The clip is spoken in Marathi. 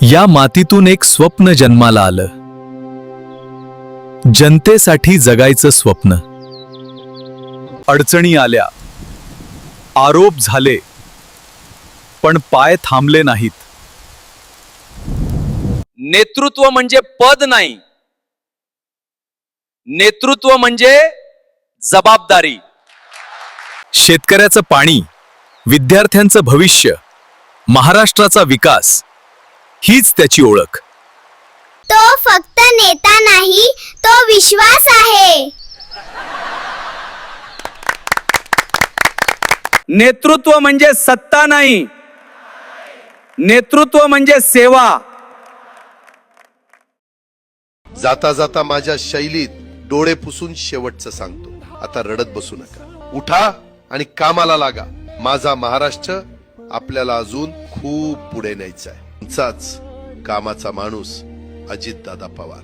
या मातीतून एक स्वप्न जन्माला आलं. जनतेसाठी जगायचं स्वप्न. अडचणी आल्या, आरोप झाले, पण पाय थांबले नाहीत. नेतृत्व म्हणजे पद नाही, नेतृत्व म्हणजे जबाबदारी. शेतकऱ्याचं पाणी, विद्यार्थ्यांचं भविष्य, महाराष्ट्राचा विकास, हीच त्याची ओळख. तो फक्त नेता नाही, तो विश्वास आहे. नेतृत्व म्हणजे सत्ता नाही, नेतृत्व म्हणजे सेवा. जाता जाता माझ्या शैलीत डोळे पुसून शेवटचं सांगतो, आता रडत बसू नका. उठा आणि कामाला लागा. माझा महाराष्ट्र आपल्याला अजून खूप पुढे न्यायचा आहे. तुमचाच कामाचा माणूस, अजितदादा पवार.